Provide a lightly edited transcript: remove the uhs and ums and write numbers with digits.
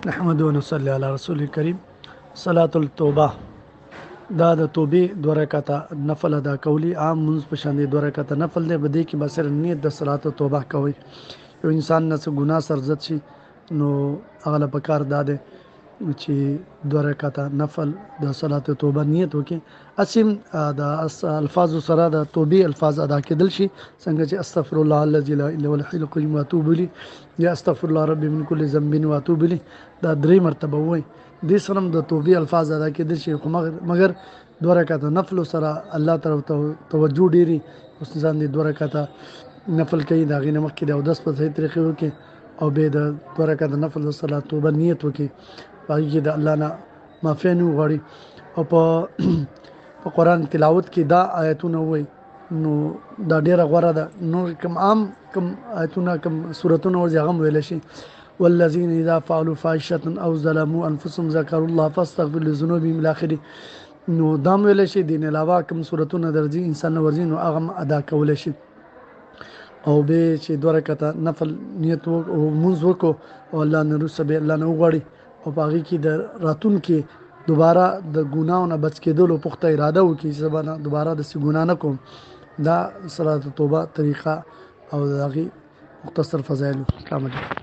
نحمد ونصلي على رسول الكريم. صلاة التوبه دا د توبې 2 رکعاته نفل ادا کولی. عام منځ په شان دي 2 رکعاته نفل دی، بده کې بسر نیت د صلات التوبه کوي. یو انسان نه څه ګناه سرزت شي نو هغه له پکار داده چې 2 رکعاته نفل د صلات التوبه نیت وکي. اسیم د الفاظ سره د توبې الفاظ ادا کېدل شي، څنګه چې استغفر الله الذي لا اله الا هو الحي القيوم واتوب الیه، یا استغفر الله ربي من كل ذنب واتوب الیه. دا 3 مرتبه وای. دې سره د توبې الفاظ ادا کېدل شي، خو مگر 2 رکعاته نفل سره الله طرف ته توجه ډيري. اوس ځان دې 2 رکعاته نفل کوي، دا غینه مخکې د 10 په صحیح طریقې وکي او به د 2 رکعاته نفل د صلات توبه نیت وکي. باقي کې د الله نه معافي نه وغواړي او په قران تلاوت کې دا آیتونه وای نو دا ډیره غوړه ده. نو کوم عام کوم آیتونه کوم سوراتونه ورځي هغه ویل شي. والذین اذا فعلوا فاحشه او ظلموا انفسهم ذكروا الله فاستغفروا لذنوبهم الى اخره. نو دام ویل شي دین علاوه کوم سوراتونه درځي انسان ورځي نو هغه ادا کول شي. او به چې 2 رکعاته نفل نیت او منځ وکړو او الله نه رسول به الله نه وغواړي او باقي کې د راتون کې دوباره د ګناو نه بچ کېدل او پخته اراده وکړي چې زبانه دوباره د سی ګنا نه کوم. دا صلات توبه طریقه او دغه مختصر فضایل. السلام علیکم.